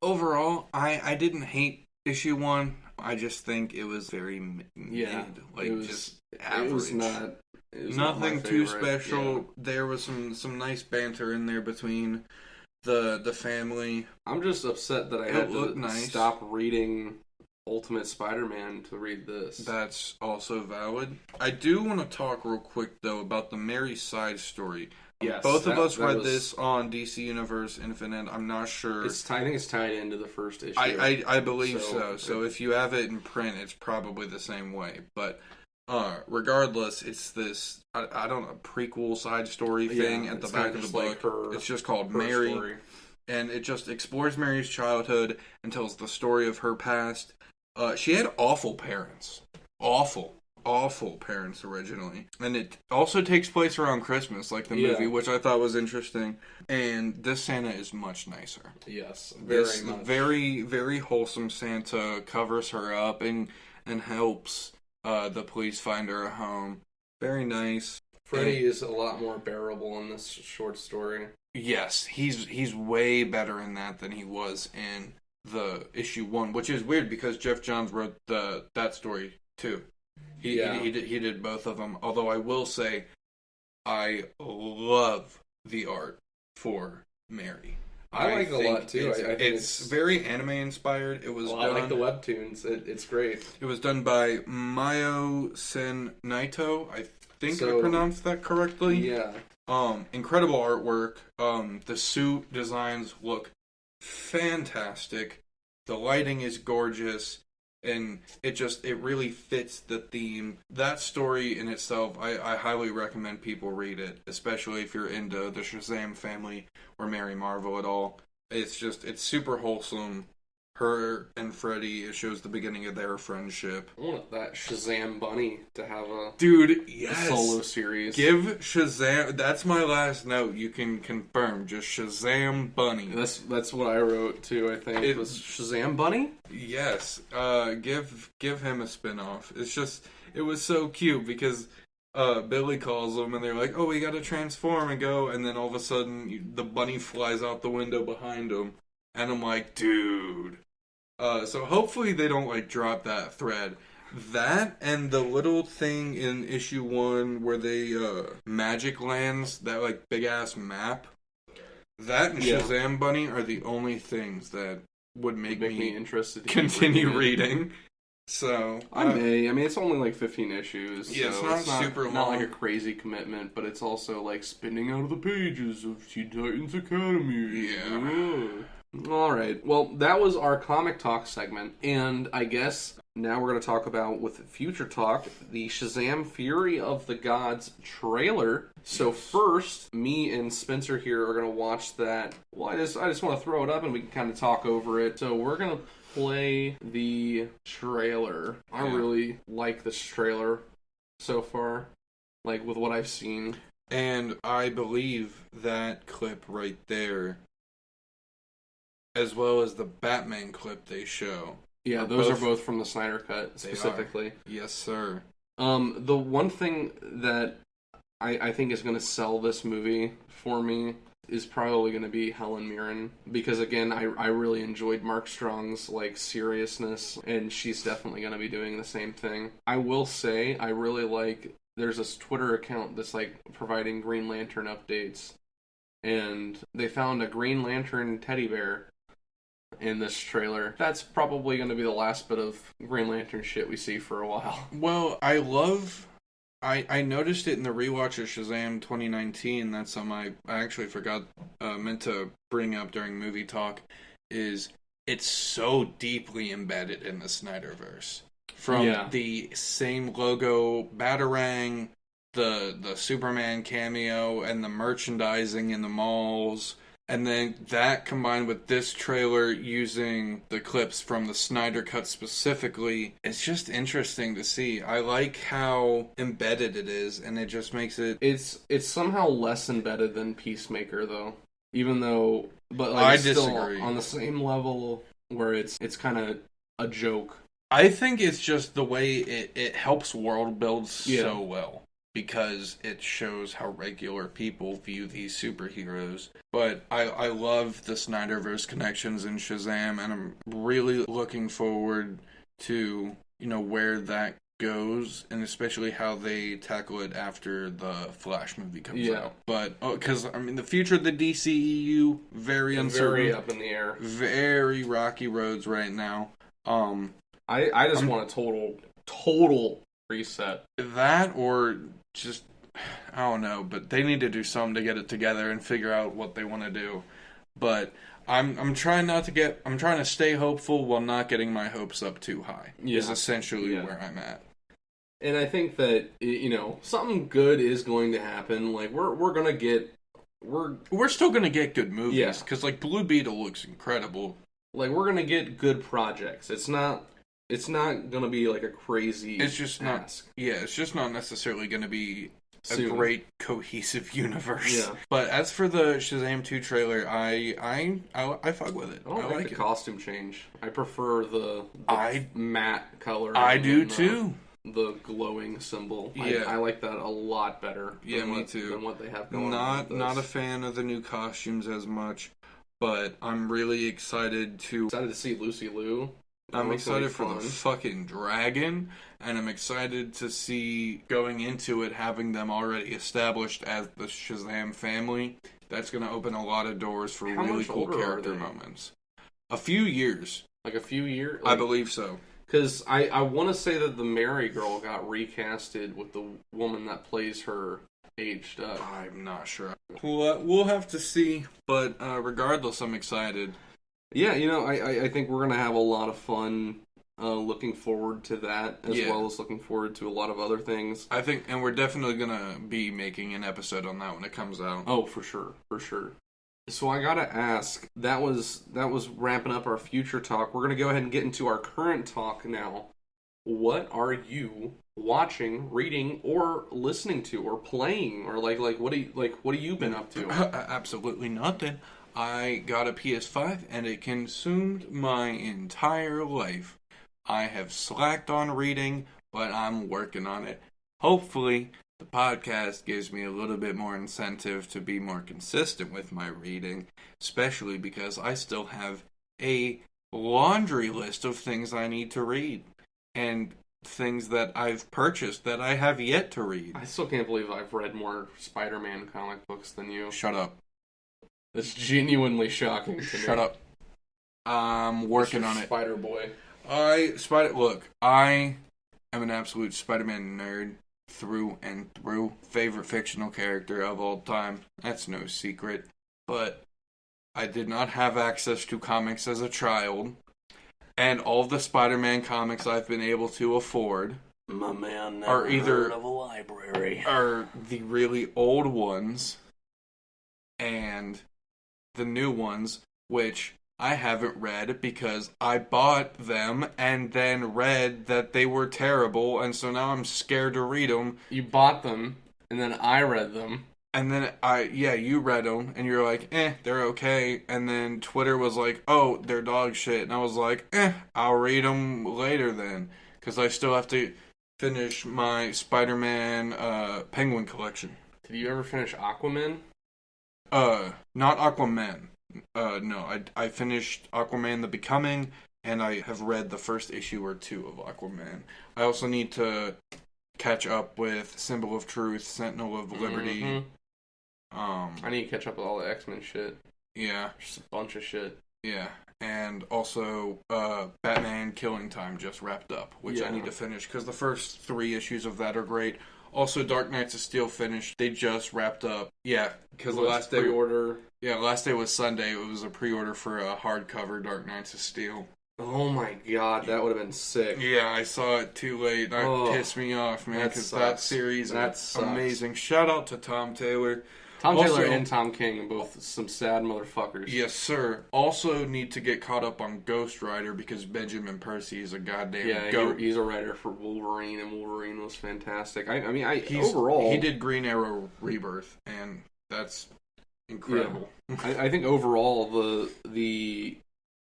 overall, I didn't hate issue 1, I just think it was very Yeah, like it was, just average. It was not. It was Nothing not my too favorite. special. Yeah. There was some nice banter in there between the family. I'm just upset that I had looked to nice. stop reading Ultimate Spider-Man to read this. That's also valid. I do want to talk real quick though about the Mary side story. Yes, Both of us read was, this on DC Universe Infinite. I'm not sure. I think it's tied into the first issue. I believe so. So if you have it in print, it's probably the same way. But regardless, it's this I don't know, prequel side story thing at the back of the book. Like it's just called Mary, story. And it just explores Mary's childhood and tells the story of her past. She had awful parents, awful parents originally, and it also takes place around Christmas, like the movie, which I thought was interesting. And this Santa is much nicer. Yes, very much. Very, very wholesome Santa covers her up and helps the police find her a home. Very nice. Freddy is a lot more bearable in this short story. Yes, he's way better in that than he was in the issue 1, which is weird because Jeff Johns wrote that story too. He did both of them. Although I will say, I love the art for Mary. I like it a lot too. It's very anime inspired. It was. I like the webtoons. It's great. It was done by Mayo Sen Naito. I think I pronounced that correctly. Yeah. Incredible artwork. The suit designs look fantastic. The lighting is gorgeous. And it really fits the theme. That story in itself, I highly recommend people read it, especially if you're into the Shazam family or Mary Marvel at all. It's super wholesome. Her and Freddy, it shows the beginning of their friendship. I want that Shazam bunny to have a solo series. Give Shazam. That's my last note. You can confirm. Just Shazam bunny. That's what I wrote too. I think it was Shazam bunny. Yes. Give him a spinoff. It was so cute because Billy calls them and they're like, "Oh, we got to transform and go," and then all of a sudden the bunny flies out the window behind him, and I'm like, dude. So hopefully they don't drop that thread. That and the little thing in issue 1 where they Magic Lands, that big ass map. That and Shazam Bunny are the only things that would make me interested to continue reading. So I may. I mean, it's only 15 issues. Yeah, so it's not super long. Not a crazy commitment, but it's also spinning out of the pages of Teen Titans Academy. Yeah. All right. Well, that was our comic talk segment, and I guess now we're going to talk about, with future talk, the Shazam Fury of the Gods trailer. So first, me and Spencer here are going to watch that. Well, I just want to throw it up and we can kind of talk over it. So we're going to play the trailer. I really like this trailer so far, with what I've seen. And I believe that clip right there, as well as the Batman clip they show. Yeah, those are both from the Snyder Cut, specifically. Yes, sir. The one thing that I think is going to sell this movie for me is probably going to be Helen Mirren. Because, again, I really enjoyed Mark Strong's, seriousness, and she's definitely going to be doing the same thing. I will say, I really there's this Twitter account that's, providing Green Lantern updates. And they found a Green Lantern teddy bear in this trailer. That's probably going to be the last bit of Green Lantern shit we see for a while. Well, I noticed it in the rewatch of Shazam 2019. That's something I actually forgot, meant to bring up during movie talk, is it's so deeply embedded in the Snyderverse. From the same logo Batarang, the Superman cameo, and the merchandising in the malls. And then that combined with this trailer using the clips from the Snyder Cut specifically, it's just interesting to see. I like how embedded it is, and it just makes it... It's somehow less embedded than Peacemaker, though. Even though... But I disagree. Still on the same level where it's kind of a joke. I think it's just the way it helps world build so well. because it shows how regular people view these superheroes. But I love the Snyderverse connections in Shazam, and I'm really looking forward to, where that goes, and especially how they tackle it after the Flash movie comes out. But, because, the future of the DCEU, very uncertain. Very up in the air. Very rocky roads right now. I just want a total reset. That, or just, I don't know, but they need to do something to get it together and figure out what they want to do. But I'm trying to stay hopeful while not getting my hopes up too high. Yeah. Is essentially where I'm at. And I think that, something good is going to happen. Like, we're going to get... We're still going to get good movies. Because, Blue Beetle looks incredible. Like, we're going to get good projects. It's not going to be, like, a crazy It's just task. It's just not necessarily going to be Soon. A great, cohesive universe. Yeah. But as for the Shazam 2 trailer, I fuck with it. I don't like the costume change. I prefer the matte color. I do, too. The glowing symbol. Yeah. I like that a lot better. Yeah, me too. Than what they have going on. Not a fan of the new costumes as much, but I'm really excited to see Lucy Liu. I'm excited for the fucking dragon, and I'm excited to see going into it having them already established as the Shazam family. That's going to open a lot of doors for really cool character moments. A few years. Like a few years? I believe so. Because I want to say that the Mary girl got recasted with the woman that plays her aged up. I'm not sure. We'll have to see, but regardless, I'm excited. Yeah, I think we're going to have a lot of fun looking forward to that, as well as looking forward to a lot of other things. I think, and we're definitely going to be making an episode on that when it comes out. Oh, for sure. So I gotta ask, that was wrapping up our future talk. We're gonna go ahead and get into our current talk now. What are you watching, reading, or listening to, or playing, or what have you been up to? Absolutely nothing. I got a PS5 and it consumed my entire life. I have slacked on reading, but I'm working on it. Hopefully, the podcast gives me a little bit more incentive to be more consistent with my reading, especially because I still have a laundry list of things I need to read and things that I've purchased that I have yet to read. I still can't believe I've read more Spider-Man comic books than you. Shut up. That's genuinely shocking to me. Shut up. I'm working on it. Spider-Boy. Look, I am an absolute Spider-Man nerd. Through and through. Favorite fictional character of all time. That's no secret. But I did not have access to comics as a child. And all of the Spider-Man comics I've been able to afford my man never are either heard of a library. Are the really old ones and the new ones, which I haven't read because I bought them and then read that they were terrible, and so now I'm scared to read them. You bought them, and then I read them. And then you read them, and you're like, they're okay. And then Twitter was like, oh, they're dog shit. And I was like, I'll read them later then. Because I still have to finish my Spider-Man Penguin collection. Did you ever finish Aquaman? Not Aquaman. No, I finished Aquaman The Becoming, and I have read the first issue or two of Aquaman. I also need to catch up with Symbol of Truth, Sentinel of Liberty. Mm-hmm. I need to catch up with all the X-Men shit. Yeah. Just a bunch of shit. Yeah. And also, Batman Killing Time just wrapped up, which I need to finish, because the first 3 issues of that are great. Also, Dark Knights of Steel finished. They just wrapped up. Yeah, because the last day... Pre-order. Yeah, last day was Sunday. It was a pre-order for a hardcover Dark Knights of Steel. Oh my god, that would have been sick. Yeah, I saw it too late. That pissed me off, man, because that series is amazing. Shout out to Tom Taylor. Taylor and Tom King, both some sad motherfuckers. Yes, sir. Also need to get caught up on Ghost Rider because Benjamin Percy is a goddamn goat. He's a writer for Wolverine, and Wolverine was fantastic. Overall... He did Green Arrow Rebirth, and that's incredible. Yeah. I think overall, the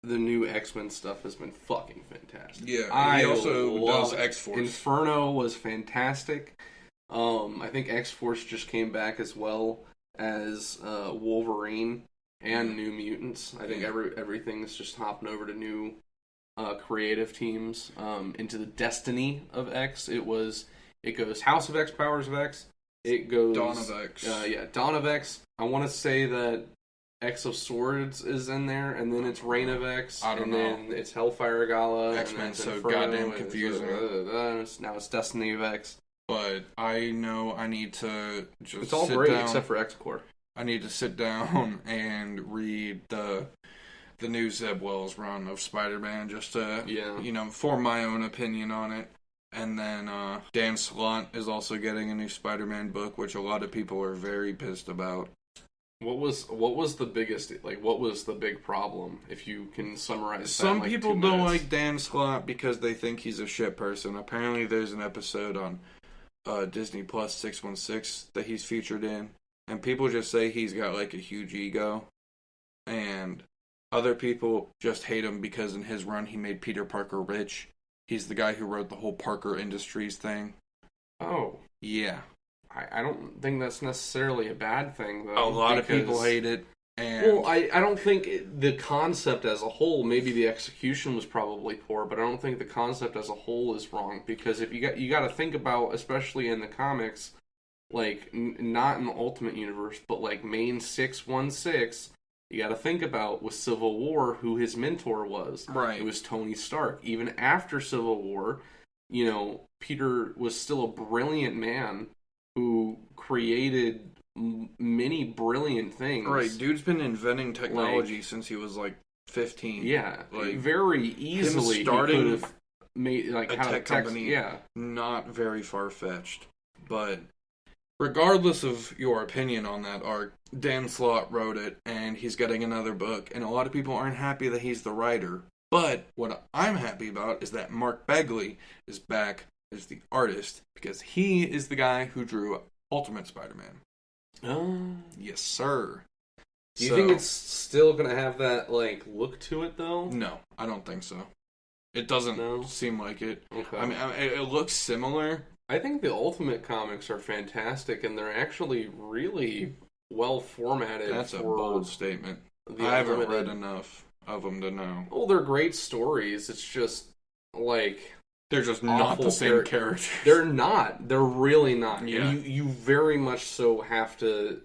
new X-Men stuff has been fucking fantastic. Yeah, he also does X-Force. Inferno was fantastic. I think X-Force just came back as well as Wolverine and New Mutants. I think everything's just hopping over to new creative teams. Into the Destiny of X, it goes House of X, Powers of X. It goes Dawn of X. Dawn of X. I want to say that X of Swords is in there, and then it's Reign of X. I don't know. And then it's Hellfire Gala. X-Men so goddamn confusing. Now it's Destiny of X. But I know I need to just It's all sit great down. except for X-Corps. I need to sit down and read the new Zeb Wells run of Spider-Man just to, form my own opinion on it. And then Dan Slott is also getting a new Spider-Man book, which a lot of people are very pissed about. What was the biggest, what was the big problem, if you can summarize Some that in, people 2 don't minutes? like Dan Slott because they think he's a shit person. Apparently there's an episode on Disney Plus 616 that he's featured in, and people just say he's got a huge ego, and other people just hate him because in his run he made Peter Parker rich. He's the guy who wrote the whole Parker Industries thing. Oh. Yeah. I don't think that's necessarily a bad thing, though. A lot of people hate it. And I don't think the concept as a whole, maybe the execution was probably poor, but I don't think the concept as a whole is wrong, because if you got to think about, especially in the comics, not in the Ultimate Universe, but main 616, you got to think about with Civil War who his mentor was. Right. It was Tony Stark. Even after Civil War, Peter was still a brilliant man who created many brilliant things. Right, dude's been inventing technology since he was 15. Yeah, very easily starting he could have made a tech company. Yeah, not very far fetched. But regardless of your opinion on that arc, Dan Slott wrote it, and he's getting another book. And a lot of people aren't happy that he's the writer. But what I'm happy about is that Mark Bagley is back as the artist, because he is the guy who drew Ultimate Spider-Man. Oh. Yes, sir. Do you think it's still going to have that, look to it, though? No, I don't think so. It doesn't seem like it. Okay. I mean, it looks similar. I think the Ultimate comics are fantastic, and they're actually really well formatted. That's a bold statement. I haven't read enough of them to know. Well, they're great stories. It's just, they're just not the same characters. They're not. They're really not. Yeah. And you very much so have to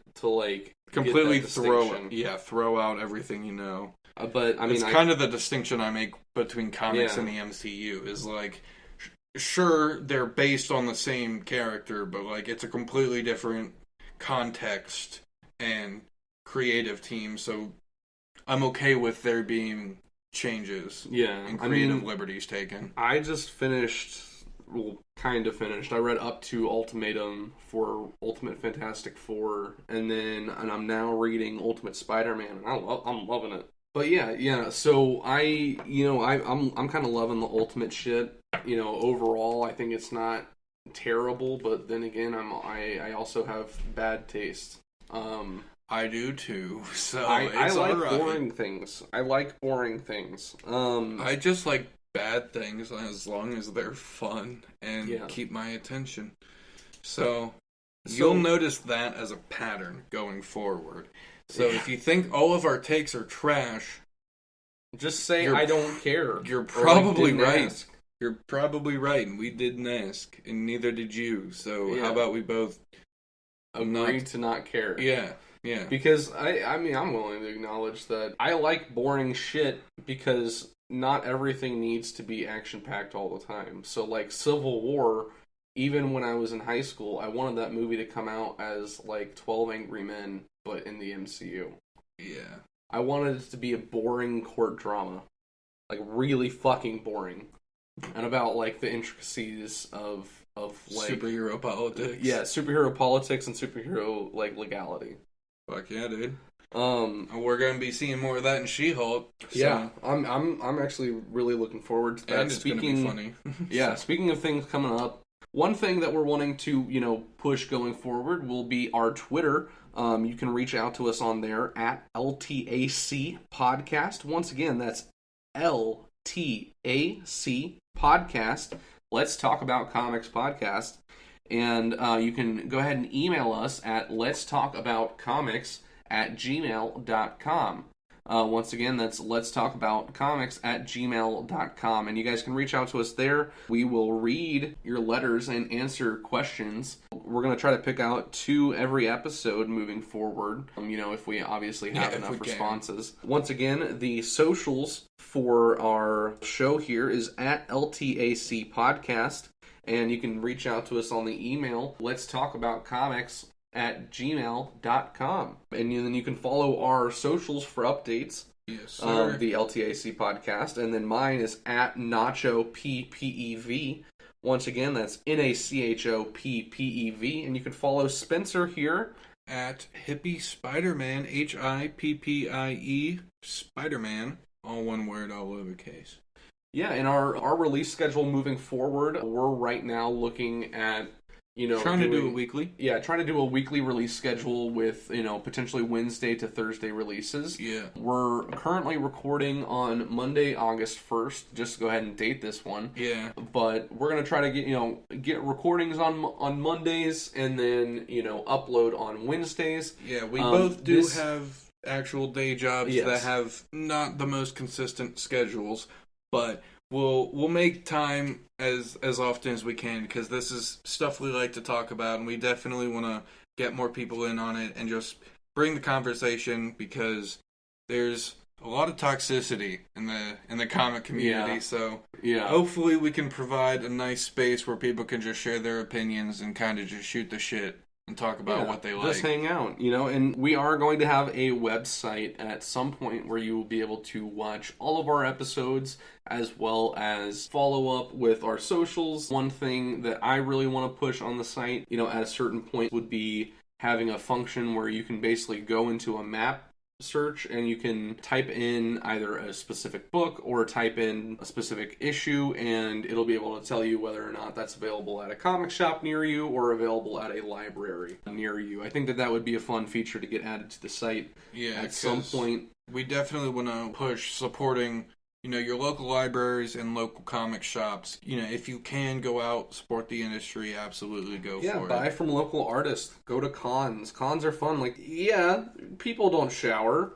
completely throw out everything you know. But I mean, it's kind of the distinction I make between comics and the MCU is sure, they're based on the same character, but it's a completely different context and creative team. So I'm okay with there being changes and creative liberties taken. I just finished, kind of finished. I read up to Ultimatum for Ultimate Fantastic Four, and I'm now reading Ultimate Spider-Man, and I'm loving it. But yeah. So I'm kind of loving the Ultimate shit. Overall, I think it's not terrible, but then again, I also have bad taste. I do too. So I like right. boring things. I like boring things. I just like bad things as long as they're fun and keep my attention. So you'll notice that as a pattern going forward. So if you think all of our takes are trash, just say I don't care. You're probably right. Ask. You're probably right, and we didn't ask, and neither did you. So how about we both agree to not care? Yeah. Yeah. Because I mean, I'm willing to acknowledge that I like boring shit because not everything needs to be action-packed all the time. So Civil War, even when I was in high school, I wanted that movie to come out as 12 Angry Men, but in the MCU. Yeah. I wanted it to be a boring court drama. Really fucking boring. And about the intricacies of superhero politics. Yeah, superhero politics and superhero legality. Fuck yeah, dude. We're gonna be seeing more of that in She-Hulk. So. Yeah, I'm actually really looking forward to that. And it's gonna be funny. Yeah, speaking of things coming up, one thing that we're wanting to push going forward will be our Twitter. You can reach out to us on there at LTAC Podcast. Once again, that's LTAC Podcast. Let's Talk About Comics Podcast. And you can go ahead and email us at letstalkaboutcomics@gmail.com. Once again, that's letstalkaboutcomics@gmail.com. And you guys can reach out to us there. We will read your letters and answer questions. We're going to try to pick out 2 every episode moving forward, if we obviously have enough responses. Once again, the socials for our show here is at LTAC Podcast. And you can reach out to us on the email, letstalkaboutcomics@gmail.com. And then you can follow our socials for updates. Yes, sir. The LTAC podcast. And then mine is at NachoPPEV. Once again, that's NachoPPEV. And you can follow Spencer here at Hippie Spider-Man, HIPPIE Spider-Man, all one word, all lowercase. Yeah, and our release schedule moving forward, we're right now looking at, trying to do it weekly. Yeah, trying to do a weekly release schedule with, potentially Wednesday to Thursday releases. Yeah. We're currently recording on Monday, August 1st. Just to go ahead and date this one. Yeah. But we're going to try to get recordings on Mondays and then, upload on Wednesdays. Yeah, we both do have actual day jobs that have not the most consistent schedules. But we'll make time as often as we can, because this is stuff we like to talk about, and we definitely want to get more people in on it and just bring the conversation, because there's a lot of toxicity in the comic community. Yeah. So yeah, hopefully we can provide a nice space where people can just share their opinions and kind of just shoot the shit and talk about what they like. Just hang out, and we are going to have a website at some point where you will be able to watch all of our episodes as well as follow up with our socials. One thing that I really want to push on the site, at a certain point, would be having a function where you can basically go into a map search and you can type in either a specific book or type in a specific issue, and it'll be able to tell you whether or not that's available at a comic shop near you or available at a library near you. I think that would be a fun feature to get added to the site at some point. We definitely want to push supporting your local libraries and local comic shops. If you can go out, support the industry, absolutely go for it. Yeah, buy from local artists. Go to cons. Cons are fun. People don't shower,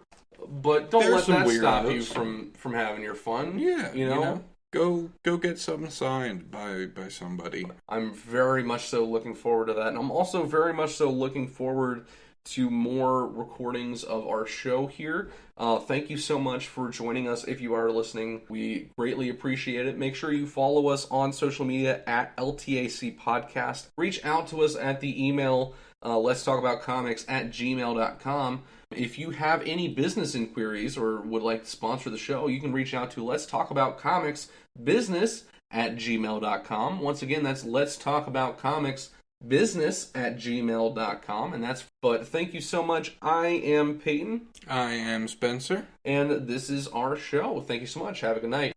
but don't let that stop you from having your fun. Yeah, Go get something signed by somebody. I'm very much so looking forward to that, and I'm also very much so looking forward to more recordings of our show here. Thank you so much for joining us. If you are listening, we greatly appreciate it. Make sure you follow us on social media at LTAC Podcast. Reach out to us at the email letstalkaboutcomics@gmail.com. If you have any business inquiries or would like to sponsor the show, you can reach out to Let's Talk About Comics business@gmail.com. Once again, that's Let's Talk About Comics business@gmail.com. But thank you so much. I am Peyton. I am Spencer. And this is our show. Thank you so much. Have a good night.